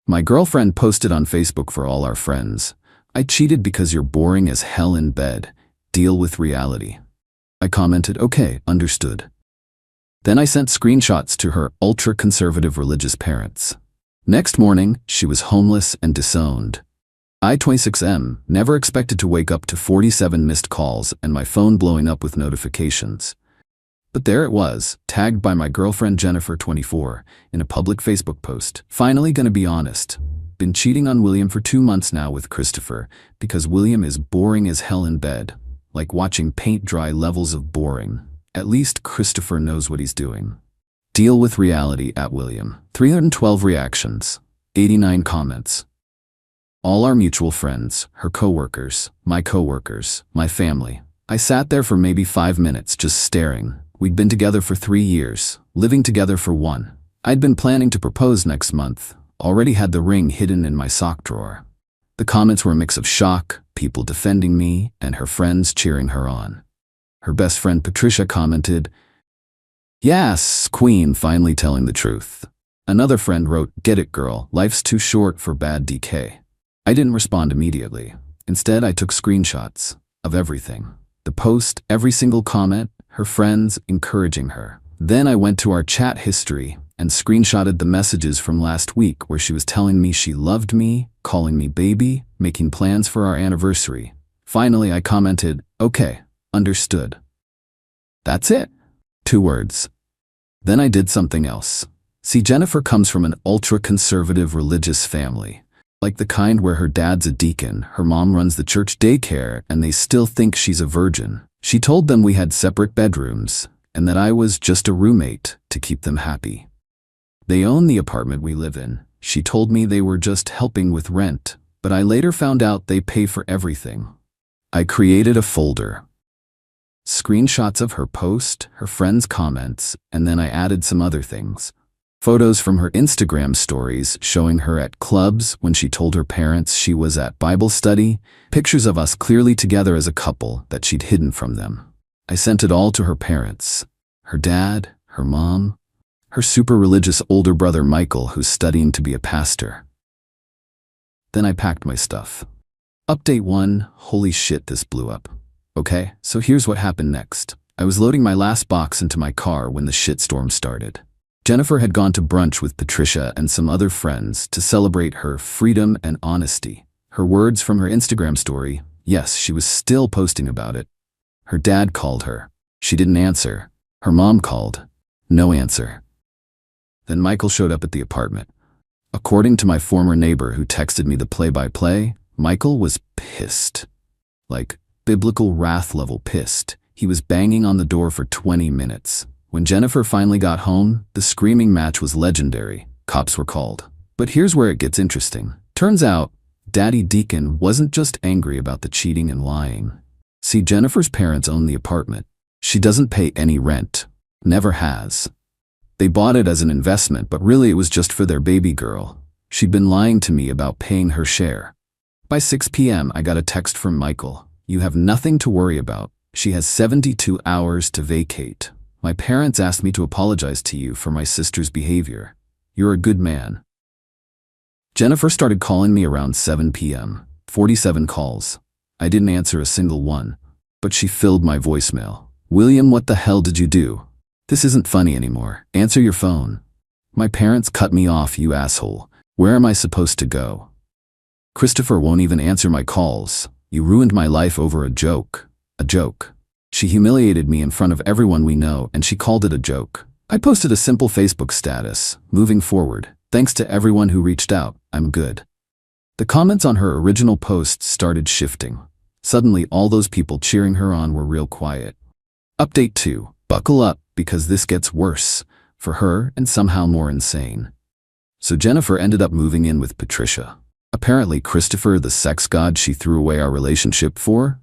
My girlfriend posted on Facebook for all our friends. I cheated because you're boring as hell in bed. Deal with reality. I commented, okay, understood. Then I sent screenshots to her ultra-conservative religious parents. Next morning, she was homeless and disowned. I, 26M, never expected to wake up to 47 missed calls and my phone blowing up with notifications. But there it was, tagged by my girlfriend Jennifer, 24, in a public Facebook post. Finally gonna be honest. Been cheating on William for 2 months now with Christopher because William is boring as hell in bed. Like watching paint dry levels of boring. At least Christopher knows what he's doing. Deal with reality at William. 312 reactions. 89 comments. All our mutual friends, her coworkers, my family. I sat there for maybe 5 minutes just staring. We'd been together for 3 years, living together for 1. I'd been planning to propose next month, already had the ring hidden in my sock drawer. The comments were a mix of shock, people defending me, and her friends cheering her on. Her best friend Patricia commented, "Yes, queen, finally telling the truth." Another friend wrote, "Get it, girl, life's too short for bad DK." I didn't respond immediately. Instead, I took screenshots of everything. The post, every single comment, her friends encouraging her. Then I went to our chat history and screenshotted the messages from last week where she was telling me she loved me, calling me baby, making plans for our anniversary. Finally, I commented, "Okay, understood." That's it. 2 words. Then I did something else. See, Jennifer comes from an ultra-conservative religious family. Like the kind where her dad's a deacon, her mom runs the church daycare, and they still think she's a virgin. She told them we had separate bedrooms, and that I was just a roommate to keep them happy. They own the apartment we live in. She told me they were just helping with rent, but I later found out they pay for everything. I created a folder. Screenshots of her post, her friends' comments, and then I added some other things. Photos from her Instagram stories showing her at clubs when she told her parents she was at Bible study, pictures of us clearly together as a couple that she'd hidden from them. I sent it all to her parents, her dad, her mom, her super religious older brother Michael, who's studying to be a pastor. Then I packed my stuff. Update 1, holy shit, this blew up. Okay, so here's what happened next. I was loading my last box into my car when the shitstorm started. Jennifer had gone to brunch with Patricia and some other friends to celebrate her freedom and honesty. Her words from her Instagram story, yes, she was still posting about it. Her dad called her. She didn't answer. Her mom called. No answer. Then Michael showed up at the apartment. According to my former neighbor who texted me the play-by-play, Michael was pissed. Like, biblical wrath level pissed. He was banging on the door for 20 minutes. When Jennifer finally got home, the screaming match was legendary. Cops were called. But here's where it gets interesting. Turns out, Daddy Deacon wasn't just angry about the cheating and lying. See, Jennifer's parents own the apartment. She doesn't pay any rent. Never has. They bought it as an investment, but really it was just for their baby girl. She'd been lying to me about paying her share. By 6 p.m., I got a text from Michael. "You have nothing to worry about. She has 72 hours to vacate. My parents asked me to apologize to you for my sister's behavior. You're a good man." Jennifer started calling me around 7 p.m. 47 calls. I didn't answer a single one, but she filled my voicemail. "William, what the hell did you do? This isn't funny anymore. Answer your phone." "My parents cut me off, you asshole. Where am I supposed to go?" "Christopher won't even answer my calls. You ruined my life over a joke." A joke. She humiliated me in front of everyone we know, and she called it a joke. I posted a simple Facebook status, "Moving forward. Thanks to everyone who reached out. I'm good." The comments on her original post started shifting. Suddenly, all those people cheering her on were real quiet. Update 2. Buckle up, because this gets worse. For her, and somehow more insane. So Jennifer ended up moving in with Patricia. Apparently Christopher, the sex god she threw away our relationship for?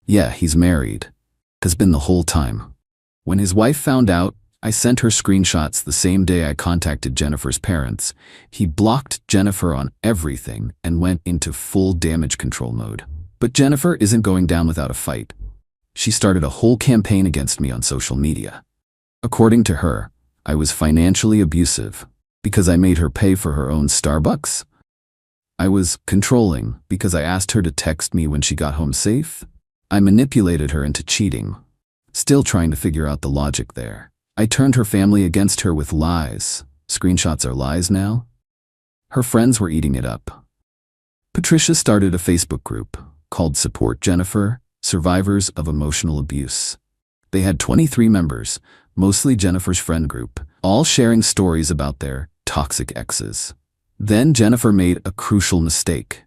Yeah, he's married. Has been the whole time. When his wife found out, I sent her screenshots the same day I contacted Jennifer's parents. He blocked Jennifer on everything and went into full damage control mode. But Jennifer isn't going down without a fight. She started a whole campaign against me on social media. According to her, I was financially abusive. Because I made her pay for her own Starbucks? I was controlling because I asked her to text me when she got home safe? I manipulated her into cheating. Still trying to figure out the logic there. I turned her family against her with lies. Screenshots are lies now? Her friends were eating it up. Patricia started a Facebook group called Support Jennifer, Survivors of Emotional Abuse. They had 23 members, mostly Jennifer's friend group, all sharing stories about their toxic exes. Then Jennifer made a crucial mistake.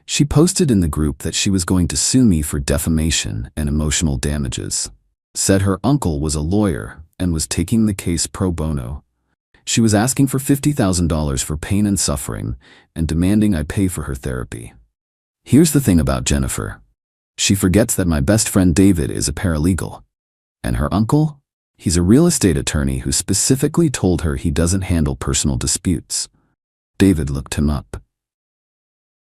She posted in the group that she was going to sue me for defamation and emotional damages. Said her uncle was a lawyer and was taking the case pro bono. She was asking for $50,000 for pain and suffering and demanding I pay for her therapy. Here's the thing about Jennifer. She forgets that my best friend David is a paralegal. And her uncle? He's a real estate attorney who specifically told her he doesn't handle personal disputes. David looked him up.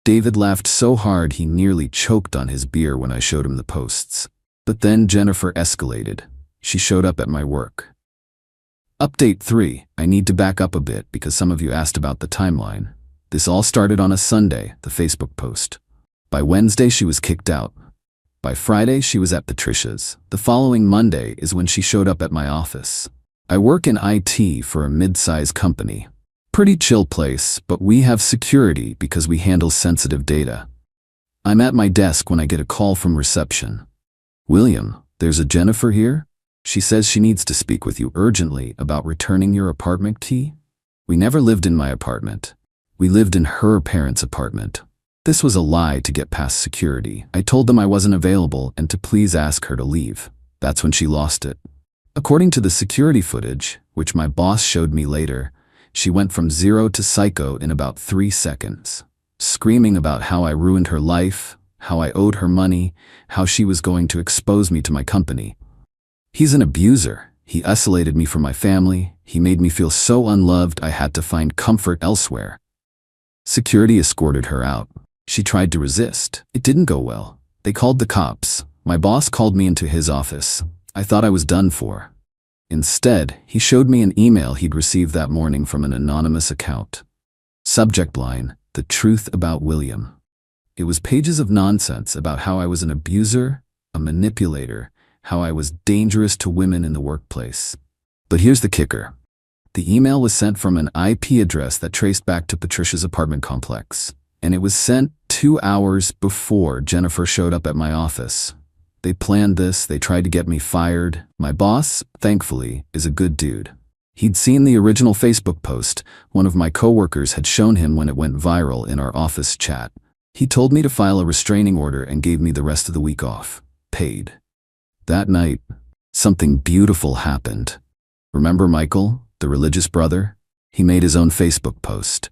David laughed so hard he nearly choked on his beer when I showed him the posts. But then Jennifer escalated. She showed up at my work. Update 3. I need to back up a bit because some of you asked about the timeline. This all started on a Sunday, the Facebook post. By Wednesday, she was kicked out. By Friday, she was at Patricia's. The following Monday is when she showed up at my office. I work in IT for a mid-size company. Pretty chill place, but we have security because we handle sensitive data. I'm at my desk when I get a call from reception. William, there's a Jennifer here? She says she needs to speak with you urgently about returning your apartment key. We never lived in my apartment. We lived in her parents' apartment. This was a lie to get past security. I told them I wasn't available and to please ask her to leave. That's when she lost it. According to the security footage, which my boss showed me later, she went from 0 to psycho in about 3 seconds, screaming about how I ruined her life, how I owed her money, how she was going to expose me to my company. He's an abuser. He isolated me from my family. He made me feel so unloved I had to find comfort elsewhere. Security escorted her out. She tried to resist. It didn't go well. They called the cops. My boss called me into his office. I thought I was done for. Instead, he showed me an email he'd received that morning from an anonymous account. Subject line, The Truth About William. It was pages of nonsense about how I was an abuser, a manipulator, how I was dangerous to women in the workplace. But here's the kicker. The email was sent from an IP address that traced back to Patricia's apartment complex, and it was sent 2 hours before Jennifer showed up at my office. They planned this, they tried to get me fired. My boss, thankfully, is a good dude. He'd seen the original Facebook post. One of my coworkers had shown him when it went viral in our office chat. He told me to file a restraining order and gave me the rest of the week off, paid. That night, something beautiful happened. Remember Michael, the religious brother? He made his own Facebook post.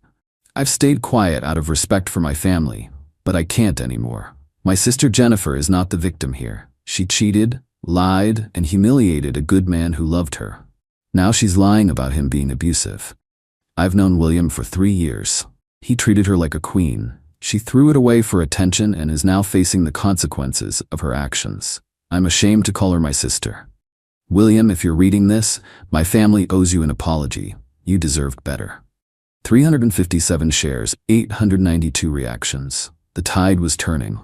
I've stayed quiet out of respect for my family, but I can't anymore. My sister Jennifer is not the victim here. She cheated, lied, and humiliated a good man who loved her. Now she's lying about him being abusive. I've known William for 3 years. He treated her like a queen. She threw it away for attention and is now facing the consequences of her actions. I'm ashamed to call her my sister. William, if you're reading this, my family owes you an apology. You deserved better. 357 shares, 892 reactions. The tide was turning.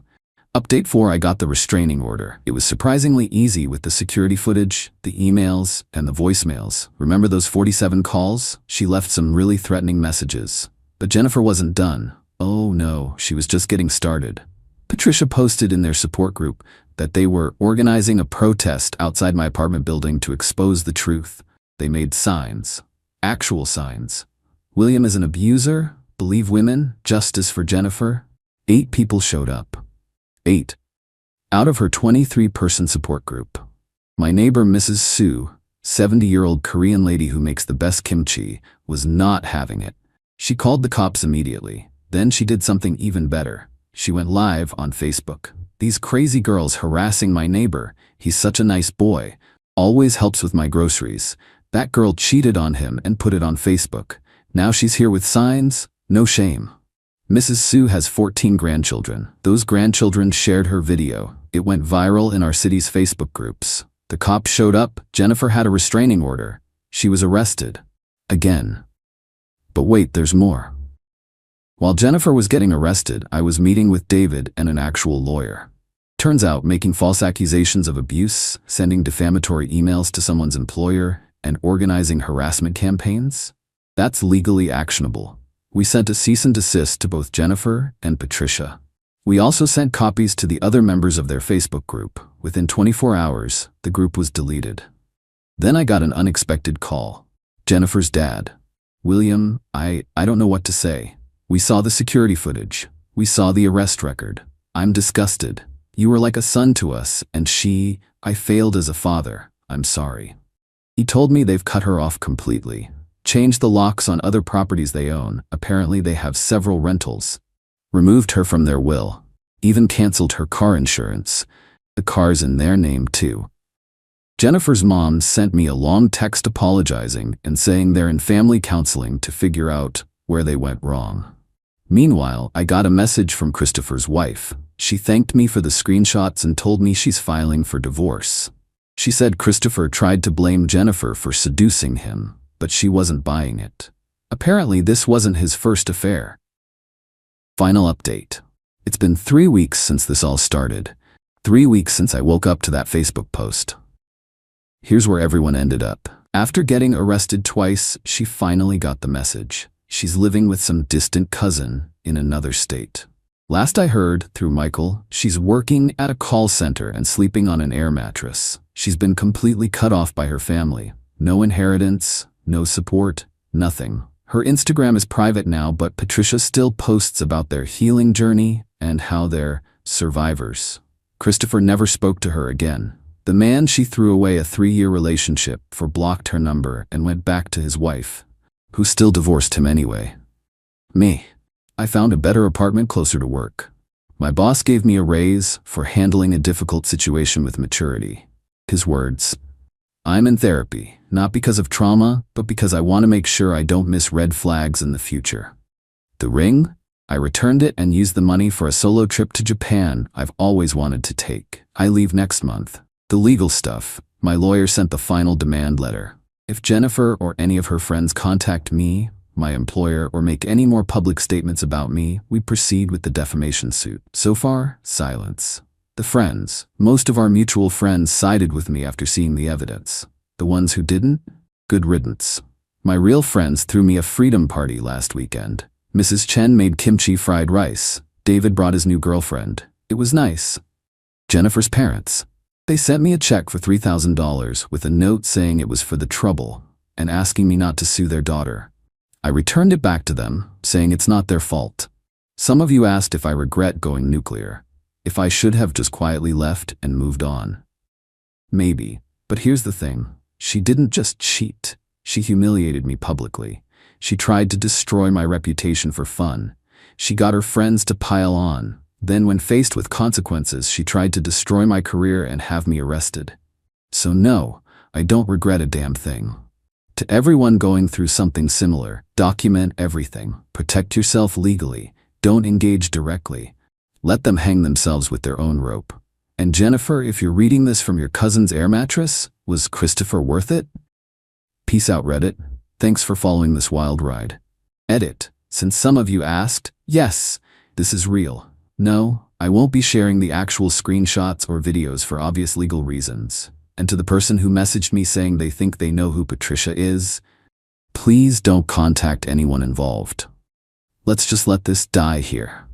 Update 4, I got the restraining order. It was surprisingly easy with the security footage, the emails, and the voicemails. Remember those 47 calls? She left some really threatening messages. But Jennifer wasn't done. Oh no, she was just getting started. Patricia posted in their support group that they were organizing a protest outside my apartment building to expose the truth. They made signs. Actual signs. William is an abuser. Believe women. Justice for Jennifer. 8 people showed up. 8. Out of her 23-person support group. My neighbor Mrs. Sue, 70-year-old Korean lady who makes the best kimchi, was not having it. She called the cops immediately. Then she did something even better. She went live on Facebook. These crazy girls harassing my neighbor. He's such a nice boy. Always helps with my groceries. That girl cheated on him and put it on Facebook. Now she's here with signs. No shame. Mrs. Sue has 14 grandchildren. Those grandchildren shared her video. It went viral in our city's Facebook groups. The cops showed up. Jennifer had a restraining order. She was arrested. Again. But wait, there's more. While Jennifer was getting arrested, I was meeting with David and an actual lawyer. Turns out making false accusations of abuse, sending defamatory emails to someone's employer, and organizing harassment campaigns? That's legally actionable. We sent a cease and desist to both Jennifer and Patricia. We also sent copies to the other members of their Facebook group. Within 24 hours, the group was deleted. Then I got an unexpected call. Jennifer's dad. William, I don't know what to say. We saw the security footage. We saw the arrest record. I'm disgusted. You were like a son to us, and I failed as a father. I'm sorry. He told me they've cut her off completely. Changed the locks on other properties they own. Apparently they have several rentals. Removed her from their will. Even canceled her car insurance. The car's in their name too. Jennifer's mom sent me a long text apologizing and saying they're in family counseling to figure out where they went wrong. Meanwhile, I got a message from Christopher's wife. She thanked me for the screenshots and told me she's filing for divorce. She said Christopher tried to blame Jennifer for seducing him, but she wasn't buying it. Apparently, this wasn't his first affair. Final update. It's been 3 weeks since this all started. 3 weeks since I woke up to that Facebook post. Here's where everyone ended up. After getting arrested twice, she finally got the message. She's living with some distant cousin in another state. Last I heard, through Michael, she's working at a call center and sleeping on an air mattress. She's been completely cut off by her family. No inheritance, no support, nothing. Her Instagram is private now, but Patricia still posts about their healing journey and how they're survivors. Christopher never spoke to her again. The man she threw away a 3-year relationship for blocked her number and went back to his wife, who still divorced him anyway. Me. I found a better apartment closer to work. My boss gave me a raise for handling a difficult situation with maturity. His words. I'm in therapy, not because of trauma, but because I want to make sure I don't miss red flags in the future. The ring? I returned it and used the money for a solo trip to Japan I've always wanted to take. I leave next month. The legal stuff. My lawyer sent the final demand letter. If Jennifer or any of her friends contact me, my employer, or make any more public statements about me, we proceed with the defamation suit. So far, silence. The friends. Most of our mutual friends sided with me after seeing the evidence. The ones who didn't? Good riddance. My real friends threw me a freedom party last weekend. Mrs. Chen made kimchi fried rice. David brought his new girlfriend. It was nice. Jennifer's parents. They sent me a check for $3,000 with a note saying it was for the trouble and asking me not to sue their daughter. I returned it back to them, saying it's not their fault. Some of you asked if I regret going nuclear, if I should have just quietly left and moved on. Maybe, but here's the thing. She didn't just cheat. She humiliated me publicly. She tried to destroy my reputation for fun. She got her friends to pile on. Then when faced with consequences, she tried to destroy my career and have me arrested. So no, I don't regret a damn thing. To everyone going through something similar, document everything. Protect yourself legally. Don't engage directly. Let them hang themselves with their own rope. And Jennifer, if you're reading this from your cousin's air mattress, was Christopher worth it? Peace out, Reddit. Thanks for following this wild ride. Edit. Since some of you asked, yes, this is real. No, I won't be sharing the actual screenshots or videos for obvious legal reasons. And to the person who messaged me saying they think they know who Patricia is, please don't contact anyone involved. Let's just let this die here.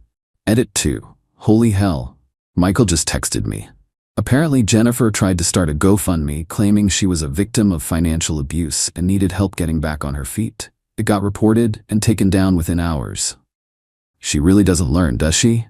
Edit 2. Holy hell. Michael just texted me. Apparently Jennifer tried to start a GoFundMe claiming she was a victim of financial abuse and needed help getting back on her feet. It got reported and taken down within hours. She really doesn't learn, does she?